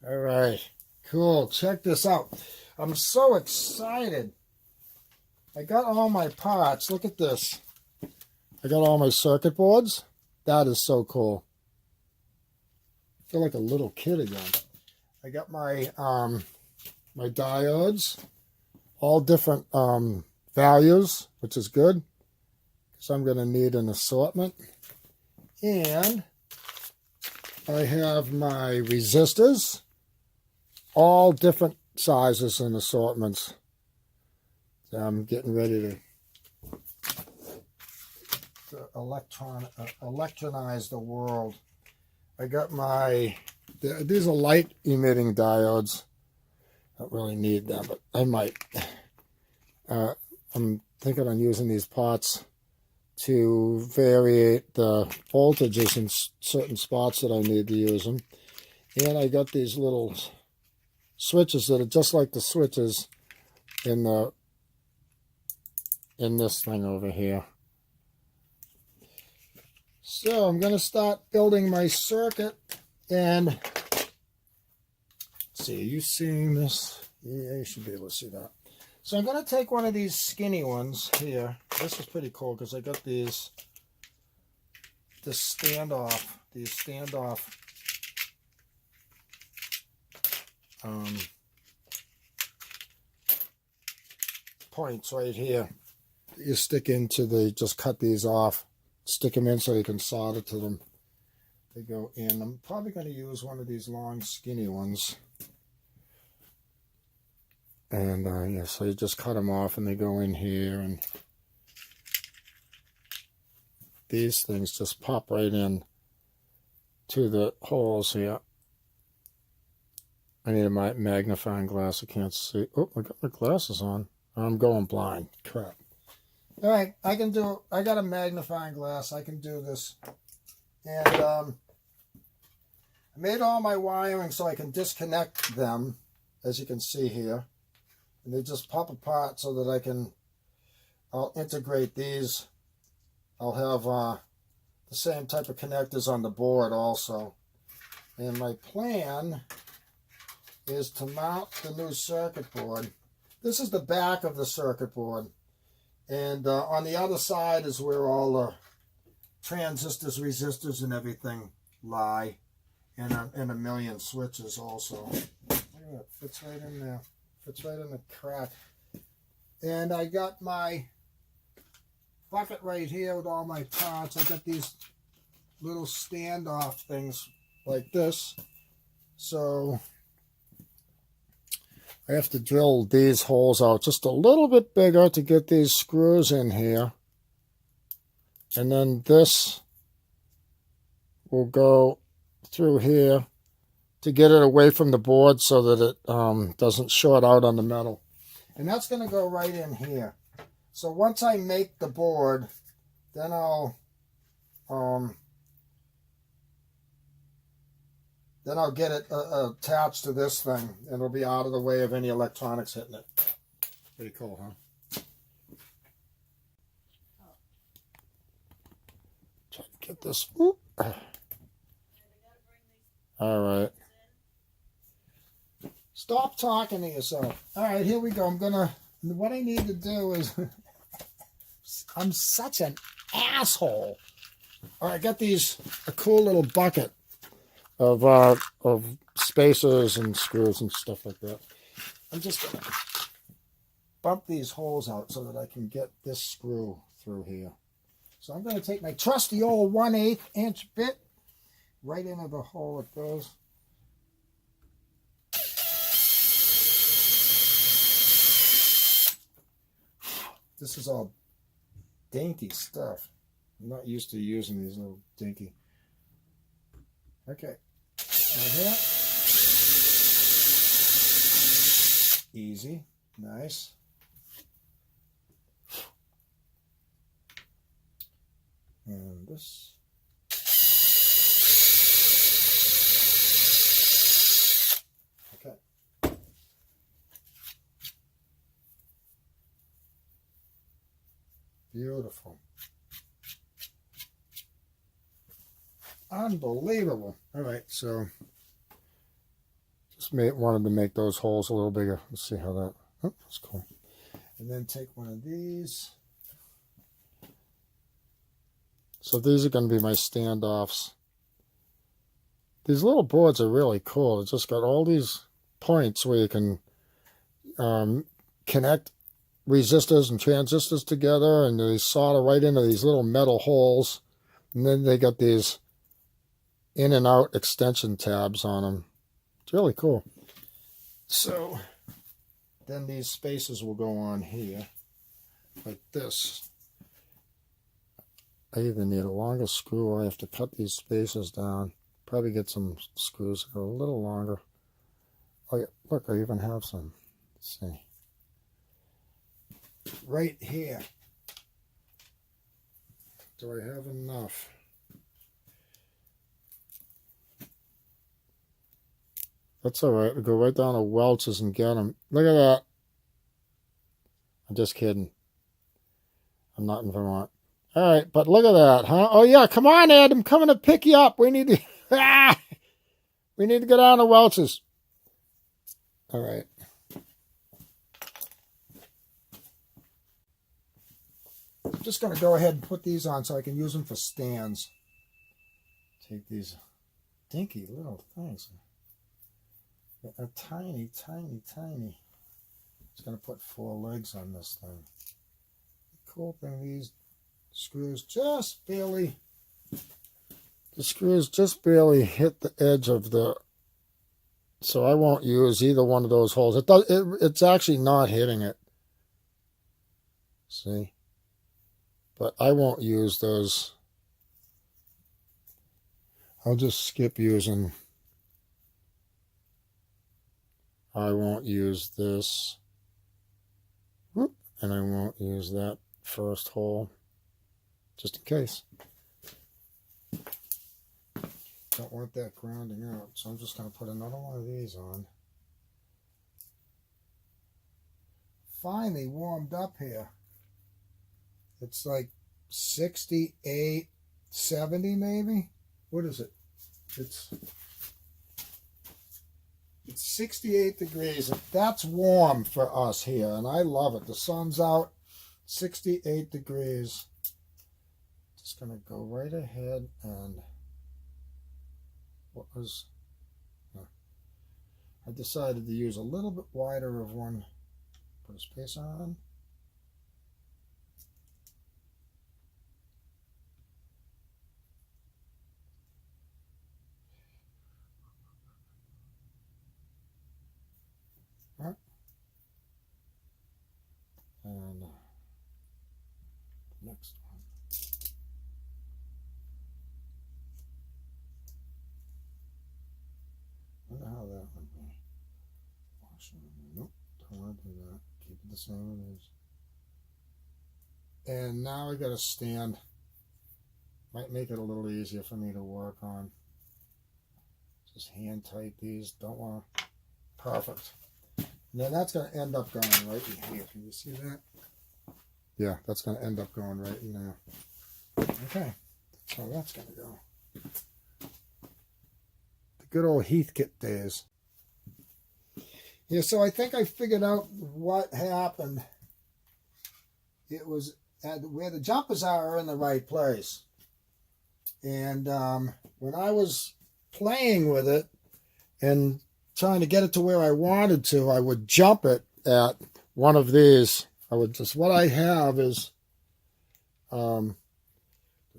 All right, cool. Check this out. I'm so excited. I got all my parts. Look at this. I got all my circuit boards. That is so cool. I feel like a little kid again. I got my my diodes, all different values, which is good because I'm going to need an assortment. And I have my resistors, all different sizes and assortments. So I'm getting ready to electronize the world. I got these are light emitting diodes. Don't really need them, but I might. I'm thinking on using these pots to vary the voltages in certain spots that I need to use them. And I got these little switches that are just like the switches in this thing over here. So I'm going to start building my circuit. And let's see, are you seeing this? Yeah, you should be able to see that. So I'm going to take one of these skinny ones here. This is pretty cool because I got these standoff points right here. You stick into just cut these off, stick them in so you can solder to them. They go in. I'm probably going to use one of these long skinny ones. And yeah, so you just cut them off and they go in here, and these things just pop right in to the holes here. I need a magnifying glass. I can't see. Oh, I got my glasses on. I'm going blind. Crap. All right, I got a magnifying glass. I can do this. And I made all my wiring so I can disconnect them, as you can see here. And they just pop apart so that I'll integrate these. I'll have the same type of connectors on the board also. And my plan is to mount the new circuit board. This is the back of the circuit board. And on the other side is where all the transistors, resistors, and everything lie. And a million switches also. Look at that, fits right in there. Fits right in the crack. And I got my bucket right here with all my parts. I got these little standoff things like this. So I have to drill these holes out just a little bit bigger to get these screws in here. And then this will go through here to get it away from the board so that it doesn't short out on the metal. And that's going to go right in here. So once I make the board, then I'll get it attached to this thing, and it'll be out of the way of any electronics hitting it. Pretty cool, huh? Try to get this. Whoop. All right. Stop talking to yourself. All right, here we go. What I need to do is, I'm such an asshole. All right, I got a cool little bucket of spacers and screws and stuff like that. I'm just going to bump these holes out so that I can get this screw through here. So I'm going to take my trusty old 1/8 inch bit right into the hole it goes. This is all dainty stuff. I'm not used to using these little dinky. Okay. Right here. Easy. Nice. And this. Okay. Beautiful. Unbelievable. All right, so Just wanted to make those holes a little bigger. Let's see how that, oh, that's cool. And then take one of these. So these are going to be my standoffs. These little boards are really cool. It's just got all these points where you can connect resistors and transistors together, and they solder right into these little metal holes. And then they got these in and out extension tabs on them. It's really cool. So then these spaces will go on here like this. I either need a longer screw or I have to cut these spaces down. Probably get some screws that are a little longer. Oh yeah, look, I even have some. Let's see. Right here. Do I have enough? That's all right. We'll go right down to Welch's and get them. Look at that. I'm just kidding. I'm not in Vermont. All right, but look at that, huh? Oh yeah, come on, Ed. I'm coming to pick you up. We need to. We need to go down to Welch's. All right. I'm just going to go ahead and put these on so I can use them for stands. Take these dinky little things. They're tiny, tiny, tiny. Just going to put 4 legs on this thing. The cool thing, these screws just barely, the screws just barely hit the edge of the, so I won't use either one of those holes. It's actually not hitting it. See? But I won't use those. I'll just skip using. I won't use this. Whoop, and I won't use that first hole. Just in case. Don't want that grounding out. So I'm just going to put another one of these on. Finally warmed up here. It's like 68, 70 maybe. What is it? It's 68 degrees. That's warm for us here, and I love it. The sun's out, 68 degrees. Just going to go right ahead and I decided to use a little bit wider of one. Put a spacer on. And the next one. Wonder how that would be. Nope, don't want to do that. Keep it the same as it is. And now I got a stand. Might make it a little easier for me to work on. Just hand tight these. Don't want to. Perfect. And then that's going to end up going right in here. Can you see that? Yeah, that's going to end up going right in there. Okay, that's how that's going to go. The good old Heathkit days. Yeah, so I think I figured out what happened. It was where the jumpers are in the right place. And when I was playing with it and trying to get it to where I wanted to, I would jump it at one of these. I would just, what I have is, let's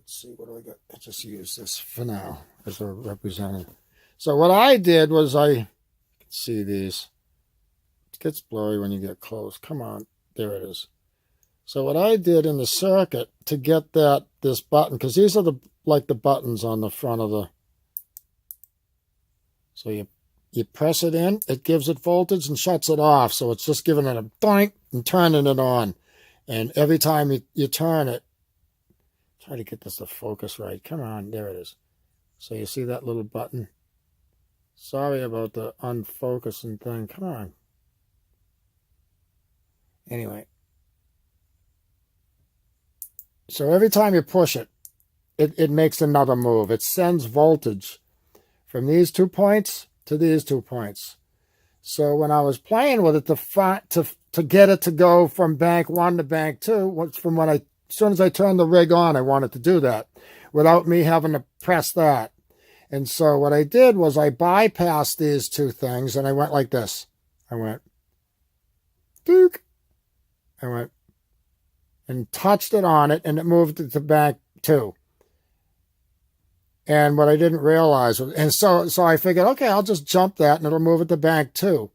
see, what do I got? I just use this for now as a representative. So what I did was I can see these. It gets blurry when you get close. Come on, there it is. So what I did in the circuit to get this button, because these are like the buttons on the front of the, so you press it in, it gives it voltage and shuts it off. So it's just giving it a doink and turning it on. And every time you turn it, try to get this to focus right. Come on, there it is. So you see that little button? Sorry about the unfocusing thing. Come on. Anyway. So every time you push it, it makes another move. It sends voltage from these 2 points to these 2 points. So when I was playing with it to get it to go from bank 1 to bank 2, from when as soon as I turned the rig on, I wanted to do that without me having to press that. And so what I did was I bypassed these two things and I went like this. I went, dook. I went and touched it on it, and it moved it to bank 2. And what I didn't realize was, and so I figured, okay, I'll just jump that and it'll move it to bank 2.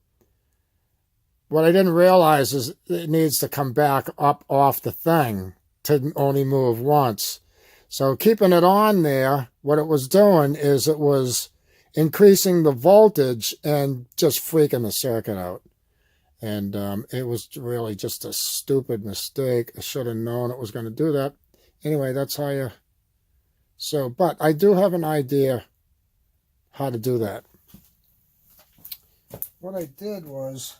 What I didn't realize is it needs to come back up off the thing to only move once. So keeping it on there, what it was doing is it was increasing the voltage and just freaking the circuit out. And it was really just a stupid mistake. I should have known it was going to do that. Anyway, that's how you... So, but I do have an idea how to do that. What I did was,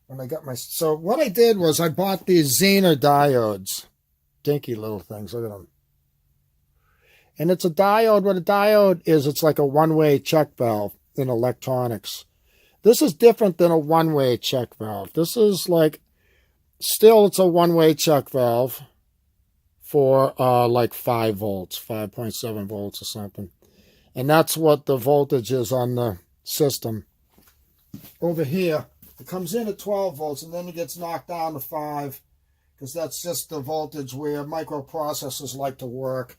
when I got my... So what I did was I bought these Zener diodes. Dinky little things, look at them. And it's a diode. What a diode is, it's like a one-way check valve in electronics. This is different than a one-way check valve. This is like, still it's a one-way check valve for like 5 volts, 5.7 volts or something. And that's what the voltage is on the system. Over here, it comes in at 12 volts and then it gets knocked down to 5 because that's just the voltage where microprocessors like to work.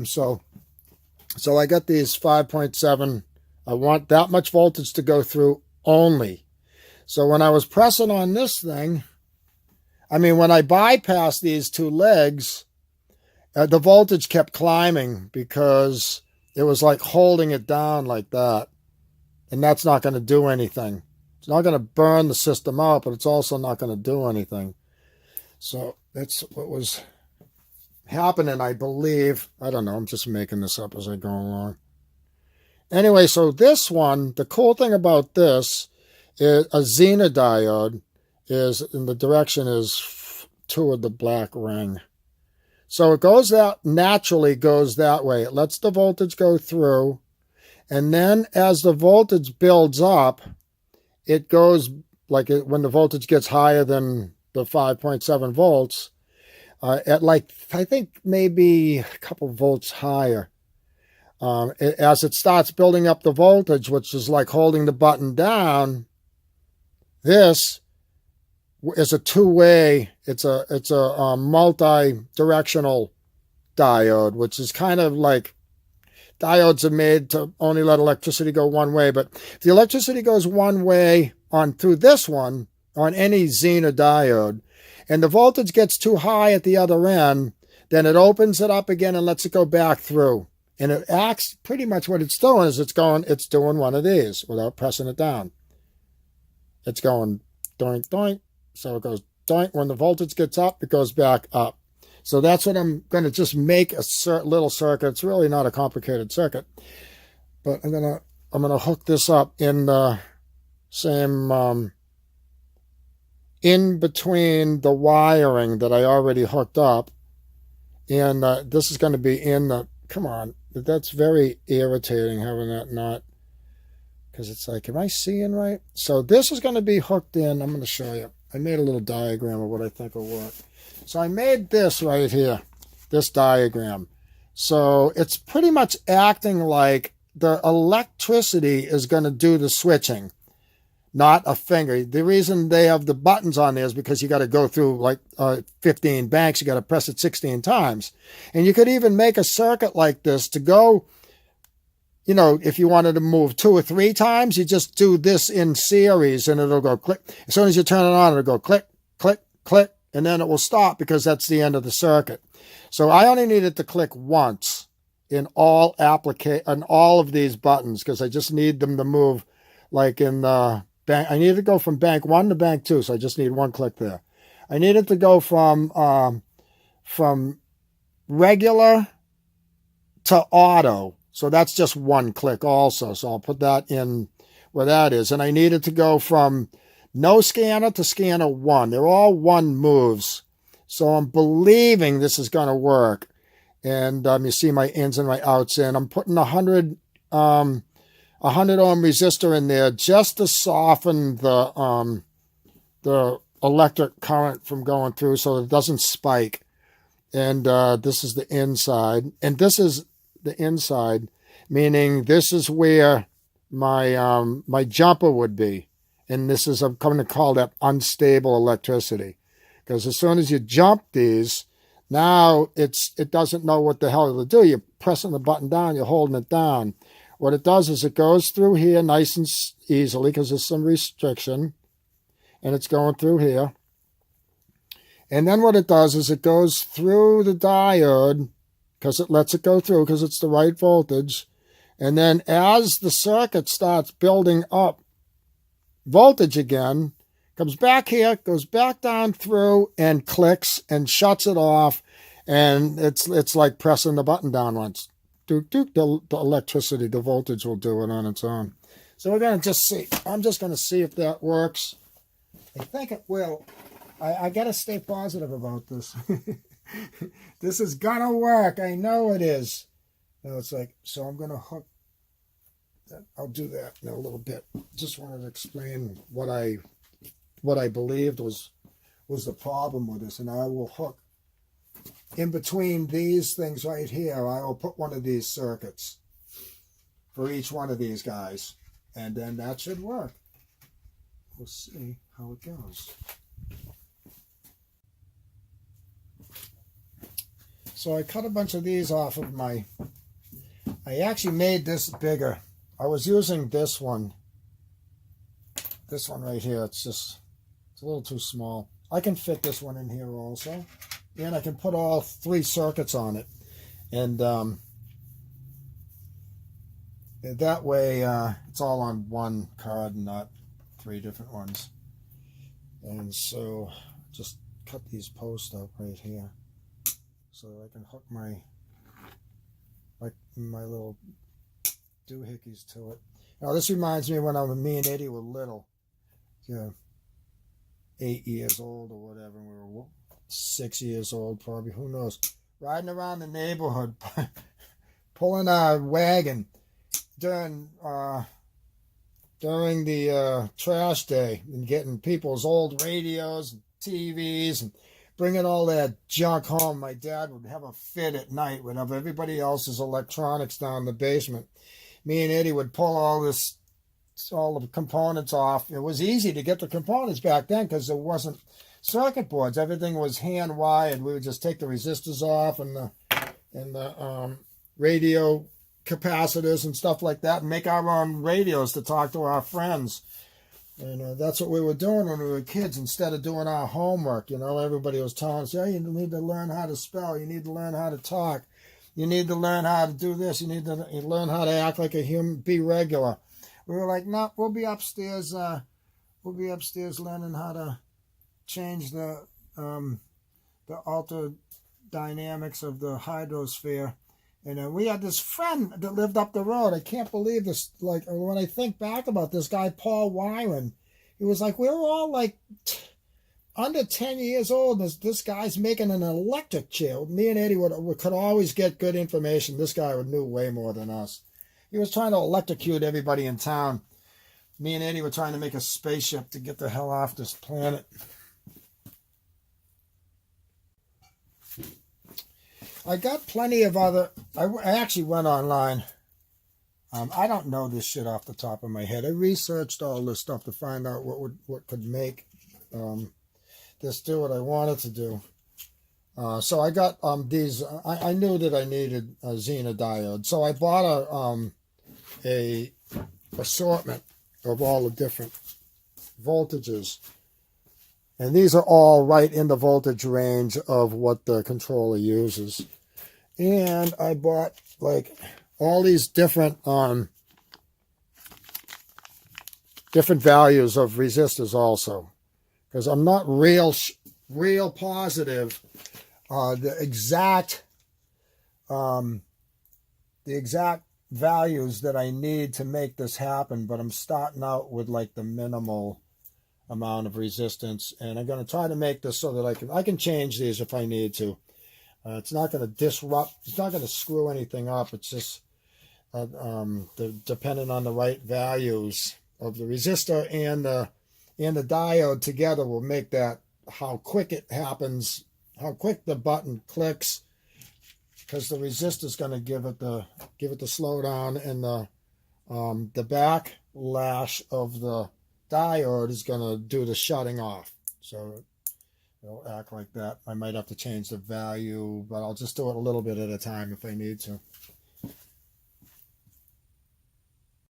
So I got these 5.7. I want that much voltage to go through only. So when I was pressing on this thing, when I bypassed these two legs, the voltage kept climbing because it was like holding it down like that. And that's not going to do anything. It's not going to burn the system out, but it's also not going to do anything. So that's what was happening, I believe. I don't know. I'm just making this up as I go along. Anyway, so this one, the cool thing about this is a Zener diode is, in the direction is toward the black ring. So it goes out, naturally goes that way. It lets the voltage go through. And then as the voltage builds up, it goes, like when the voltage gets higher than the 5.7 volts, at like, I think maybe a couple volts higher. As it starts building up the voltage, which is like holding the button down, this is a two-way, it's a multi-directional diode, which is kind of like diodes are made to only let electricity go one way. But if the electricity goes one way through this one, on any Zener diode, and the voltage gets too high at the other end, then it opens it up again and lets it go back through. And it acts, pretty much what it's doing is it's doing one of these without pressing it down. It's going doink, doink. So it goes doink. When the voltage gets up, it goes back up. So that's what I'm going to just make a little circuit. It's really not a complicated circuit. But I'm gonna hook this up in the same, in between the wiring that I already hooked up. And this is going to be in the, come on. That's very irritating having that not, because it's like, am I seeing right? So this is going to be hooked in. I'm going to show you. I made a little diagram of what I think will work. So I made this right here, this diagram. So it's pretty much acting like the electricity is going to do the switching, not a finger. The reason they have the buttons on there is because you got to go through like 15 banks. You got to press it 16 times. And you could even make a circuit like this to go, you know, if you wanted to move 2 or 3 times, you just do this in series and it'll go click. As soon as you turn it on, it'll go click, click, click, and then it will stop because that's the end of the circuit. So I only need it to click once in all of these buttons because I just need them to move like in the bank. I need to go from bank 1 to bank 2, so I just need 1 click there. I need it to go from regular to auto, so that's just 1 click also. So I'll put that in where that is. And I need it to go from no scanner to scanner 1. They're all 1 moves. So I'm believing this is going to work. And you see my ins and my outs in. I'm putting 100 100 ohm resistor in there just to soften the electric current from going through so that it doesn't spike. And this is the inside, and this is the inside, meaning this is where my my jumper would be, and this is, I'm going to call that unstable electricity, because as soon as you jump these, now it doesn't know what the hell to do. You're pressing the button down, you're holding it down. What it does is it goes through here nice and easily because there's some restriction, and it's going through here. And then what it does is it goes through the diode because it lets it go through because it's the right voltage. And then as the circuit starts building up voltage again, comes back here, goes back down through and clicks and shuts it off. And it's like pressing the button down once. The electricity, the voltage will do it on its own. So we're going to just see. I'm just going to see if that works. I think it will. I got to stay positive about this. This is going to work. I know it is. Now it's like, so I'm going to hook. I'll do that in a little bit. Just wanted to explain what I believed was the problem with this. And I will hook in between these things right here. I will put one of these circuits for each one of these guys. And then that should work. We'll see how it goes. So I cut a bunch of these off of I actually made this bigger. I was using this one right here. It's a little too small. I can fit this one in here also. And I can put all 3 circuits on it. And that way it's all on one card and not 3 different ones. And so just cut these posts up right here so I can hook my little doohickeys to it. Now this reminds me when me and Eddie were little, 8 years old or whatever. We were 6 years old probably, who knows, riding around the neighborhood pulling our wagon during the trash day and getting people's old radios and TVs and bringing all that junk home. My dad would have a fit at night. We'd have everybody else's electronics down in the basement. Me and Eddie would pull all the components off. It was easy to get the components back then because there wasn't circuit boards. Everything was hand wired. We would just take the resistors off and the radio capacitors and stuff like that and make our own radios to talk to our friends. And that's what we were doing when we were kids instead of doing our homework. Everybody was telling us, you need to learn how to spell. You need to learn how to talk. You need to learn how to do this. You need to learn how to act like a human, be regular. We were like, no, we'll be upstairs. We'll be upstairs learning how to change the alter dynamics of the hydrosphere. And we had this friend that lived up the road. I can't believe this. Like, when I think back about this guy, Paul Wyron, he was like, we were all like under 10 years old. This guy's making an electric chair. Me and Eddie could always get good information. This guy knew way more than us. He was trying to electrocute everybody in town. Me and Eddie were trying to make a spaceship to get the hell off this planet. I got plenty of other. I actually went online. I don't know this shit off the top of my head. I researched all this stuff to find out what could make this do what I wanted to do. So I got these. I knew that I needed a Zener diode, so I bought a assortment of all the different voltages. And these are all right in the voltage range of what the controller uses. And I bought like all these different different values of resistors also, because I'm not real positive the exact values that I need to make this happen. But I'm starting out with like the minimal amount of resistance, and I'm going to try to make this so that I can change these if I need to. It's not going to disrupt, it's not going to screw anything up. It's just depending on the right values of the resistor and the diode together will make that how quick it happens, how quick the button clicks, because the resistor is going to give it the slowdown, and the backlash of the diode is going to do the shutting off. So it'll act like that. I might have to change the value, but I'll just do it a little bit at a time if I need to.